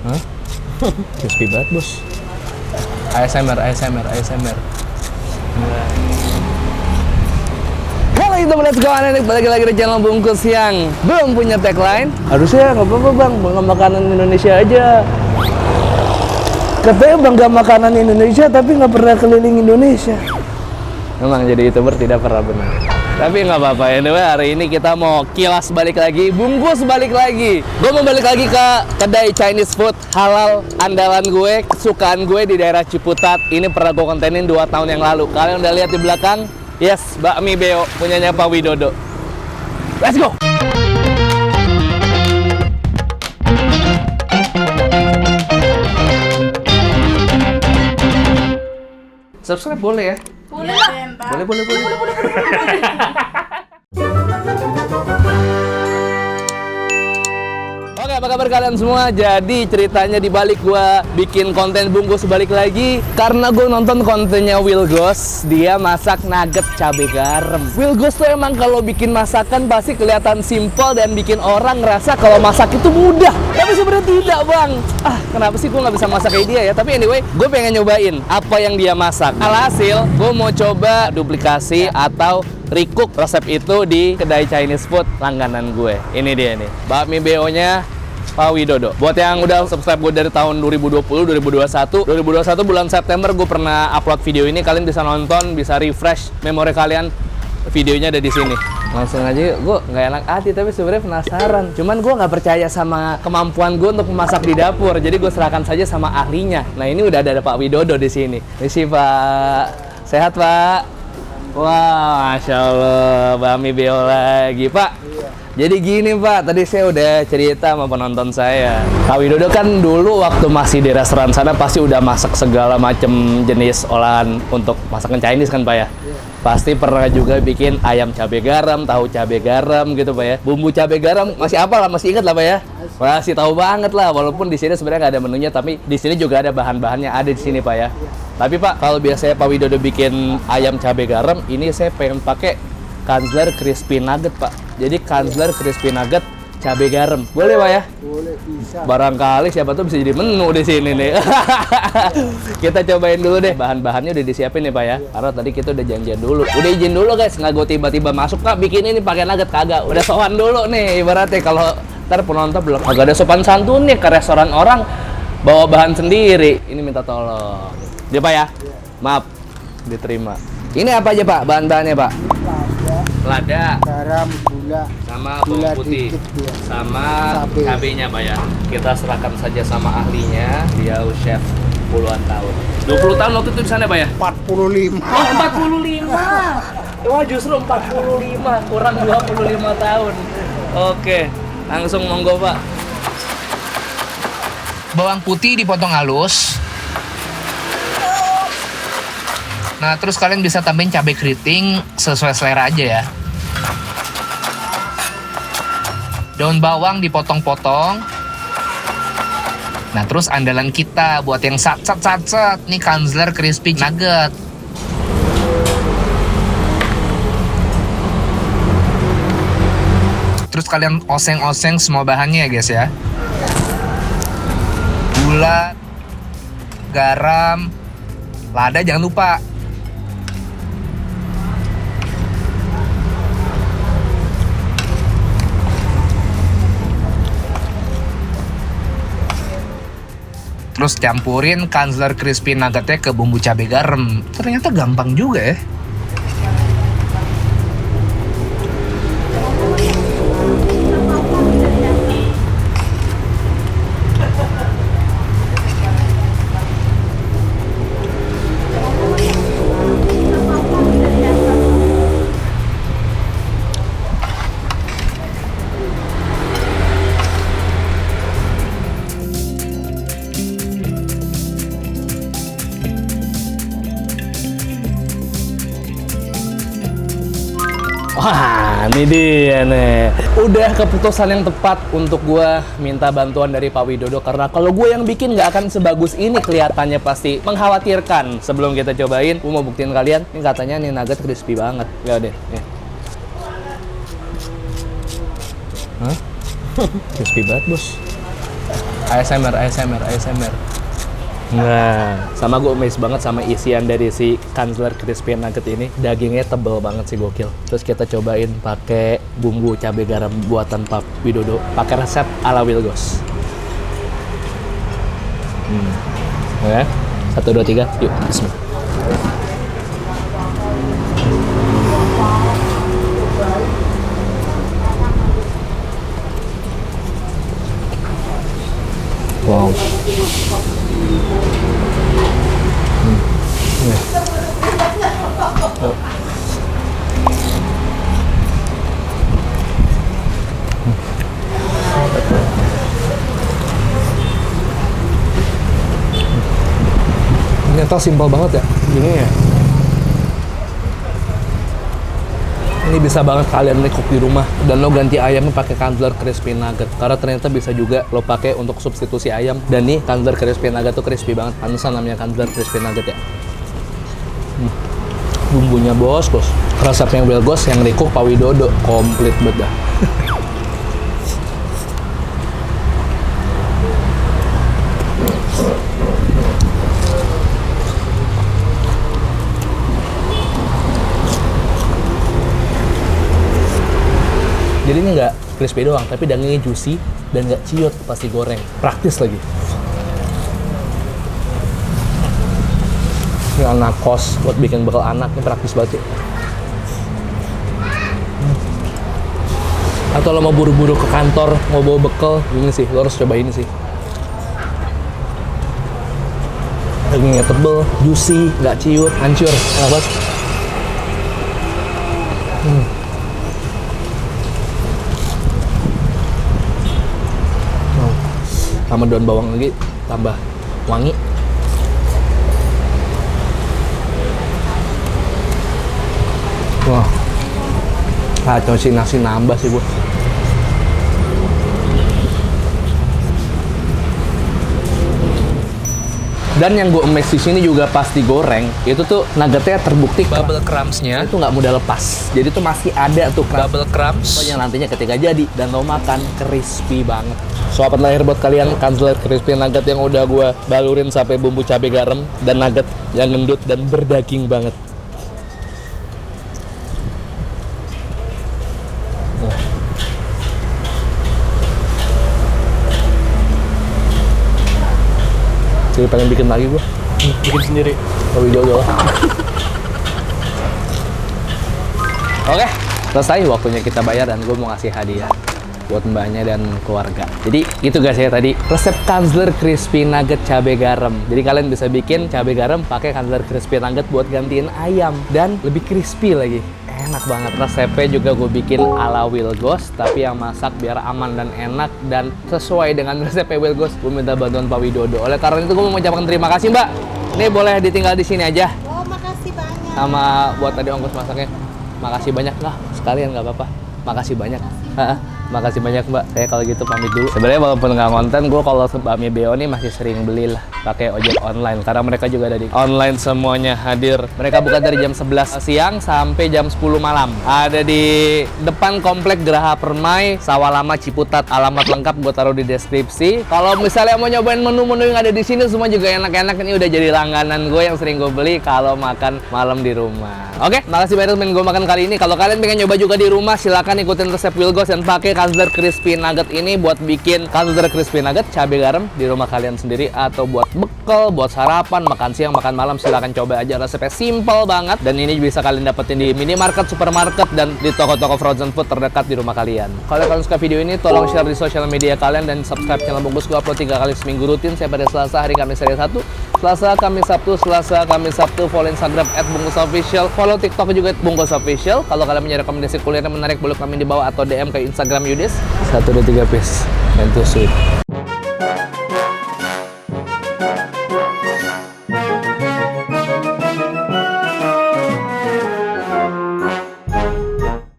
Hah? Crispy banget bos. ASMR. Halo teman, let's go anak, balik lagi di channel Bungkus yang belum punya tagline. Harusnya nggak apa-apa bang, bangga makanan Indonesia aja. Katanya bangga makanan Indonesia tapi nggak pernah keliling Indonesia. Memang jadi YouTuber tidak pernah benar. Tapi nggak apa-apa ya, anyway, hari ini kita mau kilas balik lagi, bungkus balik lagi. Gue mau balik lagi ke kedai Chinese food halal andalan gue, kesukaan gue di daerah Ciputat. Ini pernah gue kontenin 2 tahun yang lalu. Kalian udah lihat di belakang? Yes, bakmi beo punyanya Pak Widodo. Let's go! Subscribe boleh ya? Boleh lah. Boleh. Oke, apa kabar kalian semua? Jadi ceritanya di balik gua bikin konten bungkus balik lagi karena gue nonton kontennya Will Ghost. Dia masak nugget cabai garam. Will Ghost tuh emang kalau bikin masakan pasti kelihatan simpel dan bikin orang ngerasa kalau masak itu mudah. Tapi sebenarnya tidak, Bang. Kenapa sih gue nggak bisa masak kayak dia ya? Tapi anyway, gue pengen nyobain apa yang dia masak. Alhasil, gue mau coba duplikasi atau recook resep itu di kedai Chinese food langganan gue. Ini dia nih, bakmi beo-nya Pak Widodo. Buat yang udah subscribe gue dari tahun 2020, 2021 bulan September gue pernah upload video ini. Kalian bisa nonton, bisa refresh memori kalian. Videonya ada di sini. Langsung aja yuk. Gue nggak enak hati tapi sebenarnya penasaran. Cuman gue nggak percaya sama kemampuan gue untuk memasak di dapur. Jadi gue serahkan saja sama ahlinya. Nah ini udah ada Pak Widodo di sini. Misi Pak. Sehat Pak. Wah, Masya Allah, bakmi beo lagi Pak. Jadi gini Pak, tadi saya udah cerita sama penonton saya. Pak Widodo kan dulu waktu masih di restoran sana pasti udah masak segala macam jenis olahan untuk masakan Chinese kan Pak ya? Pasti pernah juga bikin ayam cabai garam, tahu cabai garam gitu Pak ya. Bumbu cabai garam masih apa lah, masih ingat lah Pak ya? Masih tahu banget lah, walaupun di sini sebenarnya nggak ada menunya, tapi di sini juga ada bahan-bahannya ada di sini Pak ya. Tapi Pak, kalau biasanya Pak Widodo bikin ayam cabai garam, ini saya pengen pakai Kanzler Crispy Nugget Pak. Jadi Kanzler Crispy Nugget cabai garam. Boleh Pak ya? Boleh, bisa. Barangkali siapa tuh bisa jadi menu di sini nih. Kita cobain dulu deh. Bahan-bahannya udah disiapin nih Pak ya. Karena tadi kita udah janjian dulu. Udah izin dulu guys, nggak gue tiba-tiba masuk Kak bikin ini pakai nugget, kagak. Udah sowan dulu nih ibaratnya, kalau ntar penonton belum agak ada sopan santun nih ke restoran orang bawa bahan sendiri. Ini minta tolong. Dia Pak ya? Maaf, diterima. Ini apa aja Pak bahan-bahannya Pak? Lada, Garam, gula, sama gula bawang putih, dikit ya. sama Cabai. cabenya Pak ya. Kita serahkan saja sama ahlinya, dia chef puluhan tahun. 20 tahun waktu itu di sana Pak ya? 45. Oh, 45. Wah, justru 45, kurang 25 tahun. Oke, langsung monggo Pak. Bawang putih dipotong halus. Nah, terus kalian bisa tambahin cabai keriting sesuai selera aja ya. Daun bawang dipotong-potong. Nah, terus andalan kita buat yang sat nih Kanzler Crispy Nugget. Terus kalian oseng-oseng semua bahannya ya guys ya. Gula, garam, lada jangan lupa. Terus campurin Kanzler Crispy Nuggetnya ke bumbu cabai garam. Ternyata gampang juga ya. Wah, ini dia nih. Udah keputusan yang tepat untuk gua minta bantuan dari Pak Widodo, karena kalau gue yang bikin nggak akan sebagus ini kelihatannya, pasti mengkhawatirkan. Sebelum kita cobain, gue mau buktiin kalian. Ini katanya nih nugget crispy banget. Lihat deh. Nih. Hah? Crispy banget, bos. ASMR. Nah, sama gue amazed banget sama isian dari si Kanzler Crispy Nugget ini. Dagingnya tebel banget sih, gokil. Terus kita cobain pakai bumbu cabai garam buatan Pak Widodo, pakai resep ala Wilgos. Oke, 1, 2, 3, yuk, bismillah. Wow. Ternyata simpel banget ya gini ya. Ini bisa banget kalian cook di rumah dan lo ganti ayamnya pakai Kanzler Crispy Nugget karena ternyata bisa juga lo pakai untuk substitusi ayam. Dan nih Kanzler Crispy Nugget tuh crispy banget, pantesan namanya Kanzler Crispy Nugget ya. Bumbunya bos resepnya Wilgos yang recook Pak Widodo, komplit banget dah. Jadi ini nggak crispy doang, tapi dagingnya juicy dan nggak ciut pas digoreng. Praktis lagi. Ini anak kos buat bikin bekal anak, ini praktis banget sih. Atau lo mau buru-buru ke kantor, mau bawa bekal, ini sih, lo harus coba ini sih. Dagingnya tebel, juicy, nggak ciut, hancur, enak banget. Sama daun bawang lagi, tambah wangi. Wah, kacau sih, nasi nambah sih gua. Dan yang gue amazed di sini juga pas digoreng, itu tuh nuggetnya terbukti Bubble crumbs-nya itu nggak mudah lepas. Jadi tuh masih ada tuh bubble crumbs yang nantinya ketika jadi dan lo makan crispy banget. Sobat lahir buat kalian, Kanzler Crispy Nugget yang udah gue balurin sampai bumbu cabai garam dan nugget yang gendut dan berdaging banget. Jadi pengen bikin lagi gue. bikin sendiri. Pak Widodo. Oke, selesai waktunya kita bayar dan gue mau ngasih hadiah buat mbaknya dan keluarga. Jadi itu guys ya tadi resep Kanzler Crispy Nugget cabai garam. Jadi kalian bisa bikin cabai garam pakai Kanzler Crispy Nugget buat gantiin ayam dan lebih crispy lagi. Enak banget. Resepnya juga gue bikin ala Wilgos, tapi yang masak biar aman dan enak dan sesuai dengan resepnya Wilgos. Gue minta bantuan Pak Widodo. Oleh karena itu gue mau mengucapkan terima kasih Mbak. Ini boleh ditinggal di sini aja. Oh, makasih banyak. Sama buat tadi ongkos masaknya. Makasih banyak lah. Sekalian nggak apa-apa. Makasih banyak. Makasih banyak Mbak. Saya kalau gitu pamit dulu. Sebenarnya walaupun nggak konten, gue kalau bakmi Beo nih masih sering beli lah pakai ojek online karena mereka juga ada di online semuanya hadir. Mereka buka dari jam 11 siang sampai jam 10 malam. Ada di depan komplek Geraha Permai, Sawah Lama Ciputat. Alamat lengkap gue taruh di deskripsi. Kalau misalnya mau nyobain menu-menu yang ada di sini semua juga enak-enak. Ini udah jadi langganan gue yang sering gue beli kalau makan malam di rumah. Oke, makasih banyak temen gue makan kali ini. Kalau kalian pengen nyoba juga di rumah, silakan ikutin resep Wilgos dan pakai Kanzler Crispy Nugget ini buat bikin Kanzler Crispy Nugget cabai garam di rumah kalian sendiri atau buat bekal, buat sarapan, makan siang, makan malam. Silakan coba aja, resepnya simple banget dan ini bisa kalian dapetin di minimarket, supermarket dan di toko-toko frozen food terdekat di rumah kalian. Kalau kalian suka video ini, tolong share di sosial media kalian dan subscribe channel Bungkus. Gue upload 3 kali seminggu rutin. Saya pada Selasa, hari Kamis, hari Sabtu. Selasa, Kamis, Sabtu, Selasa, Kamis, Sabtu. Follow Instagram @bungkusofficial, follow TikTok juga @bungkusofficial. Kalau kalian punya rekomendasi kuliner menarik, boleh komen di bawah atau DM ke Instagram Yudis. 1, 2, 3 peace and to sweet.